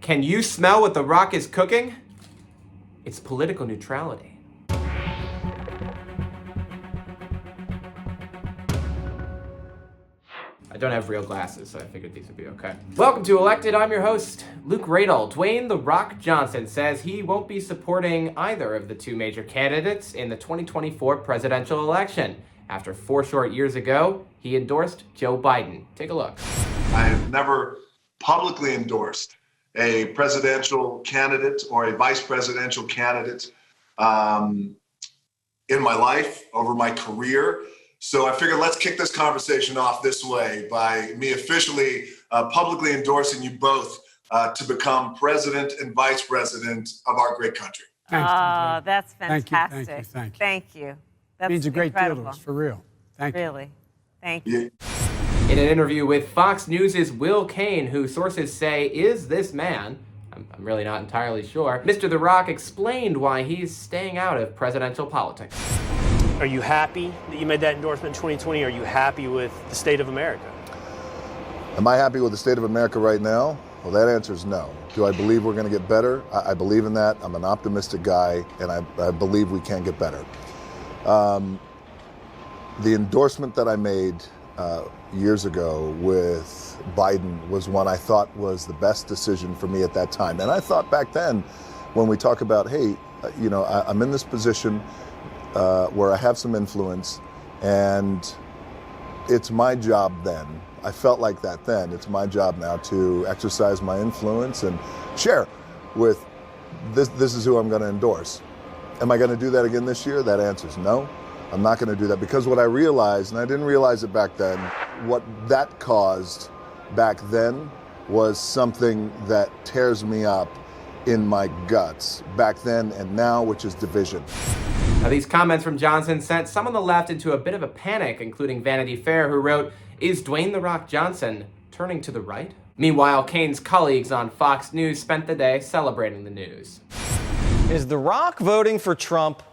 Can you smell what The Rock is cooking? It's political neutrality. I don't have real glasses, so I figured these would be okay. Welcome to Elected. I'm your host, Luke Radel. Dwayne "The Rock" Johnson says he won't be supporting either of the two major candidates in the 2024 presidential election. After 4 short years ago, he endorsed Joe Biden. Take a look. I have never publicly endorsed a presidential candidate or a vice presidential candidate in my life, over my career. So I figured let's kick this conversation off this way by me officially publicly endorsing you both to become president and vice president of our great country. Thanks, TJ. That's fantastic. Thank you. That's means a great incredible. deal to us, for real. Thank you. Really. Thank you. Yeah. In an interview with Fox News' Will Cain, who sources say is this man, I'm really not entirely sure, Mr. The Rock explained why he's staying out of presidential politics. Are you happy that you made that endorsement in 2020? Are you happy with the state of America? Am I happy with the state of America right now? Well, that answer is no. Do I believe we're going to get better? I believe in that. I'm an optimistic guy, and I believe we can get better. The endorsement that I made years ago with Biden was one I thought was the best decision for me at that time. And I thought back then, when we talk about, hey, I'm in this position where I have some influence, and it's my job then. I felt like that then. It's my job now to exercise my influence and share with this is who I'm going to endorse. Am I going to do that again this year? That answer is no. I'm not going to do that, because what I realized, and I didn't realize it back then, what that caused back then was something that tears me up in my guts back then and now, which is division. Now, these comments from Johnson sent some on the left into a bit of a panic, including Vanity Fair, who wrote, "Is Dwayne "The Rock" Johnson turning to the right?" Meanwhile, Cain's colleagues on Fox News spent the day celebrating the news. Is The Rock voting for Trump?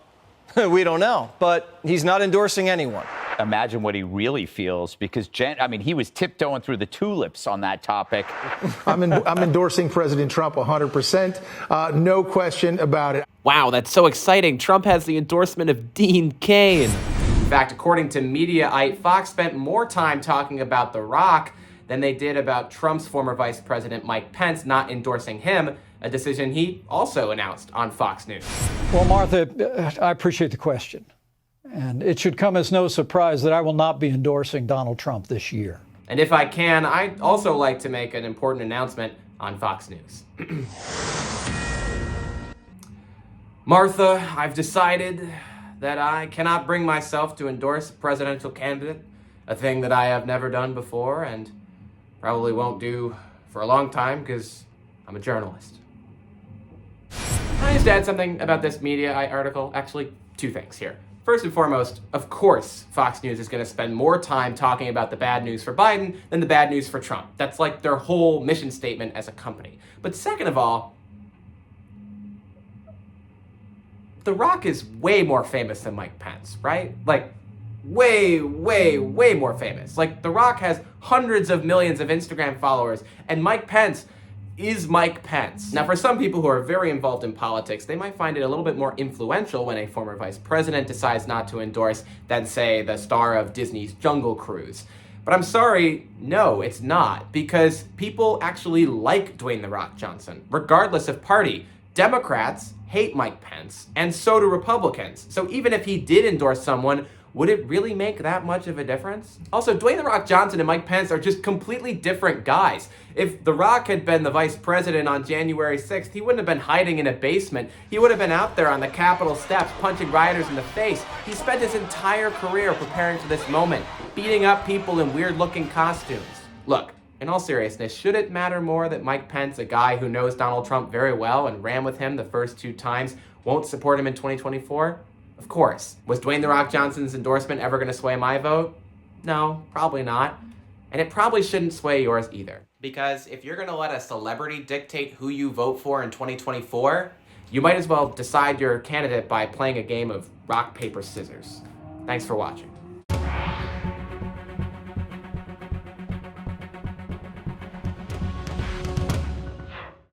We don't know, but he's not endorsing anyone. Imagine what he really feels, because he was tiptoeing through the tulips on that topic. I'm endorsing President Trump 100%, no question about it. Wow, that's so exciting. Trump has the endorsement of Dean Cain. In fact, according to Mediaite, Fox spent more time talking about The Rock than they did about Trump's former vice president Mike Pence not endorsing him, a decision he also announced on Fox News. Well, Martha, I appreciate the question. And it should come as no surprise that I will not be endorsing Donald Trump this year. And if I can, I'd also like to make an important announcement on Fox News. Martha, I've decided that I cannot bring myself to endorse a presidential candidate, a thing that I have never done before and probably won't do for a long time because I'm a journalist. I just add something about this Mediaite article. Actually, 2 things here. First and foremost, of course, Fox News is going to spend more time talking about the bad news for Biden than the bad news for Trump. That's like their whole mission statement as a company. But second of all, The Rock is way more famous than Mike Pence, right? Like, way, way, way more famous. Like, The Rock has hundreds of millions of Instagram followers, and Mike Pence is Mike Pence. Now, for some people who are very involved in politics, they might find it a little bit more influential when a former vice president decides not to endorse than, say, the star of Disney's Jungle Cruise. But I'm sorry, no, it's not, because people actually like Dwayne "The Rock" Johnson, regardless of party. Democrats hate Mike Pence, and so do Republicans. So even if he did endorse someone, would it really make that much of a difference? Also, Dwayne "The Rock" Johnson and Mike Pence are just completely different guys. If The Rock had been the vice president on January 6th, he wouldn't have been hiding in a basement. He would have been out there on the Capitol steps punching rioters in the face. He spent his entire career preparing for this moment, beating up people in weird-looking costumes. Look, in all seriousness, should it matter more that Mike Pence, a guy who knows Donald Trump very well and ran with him the first 2 times, won't support him in 2024? Of course. Was Dwayne "The Rock" Johnson's endorsement ever going to sway my vote? No, probably not. And it probably shouldn't sway yours either. Because if you're going to let a celebrity dictate who you vote for in 2024, you might as well decide your candidate by playing a game of rock, paper, scissors. Thanks for watching.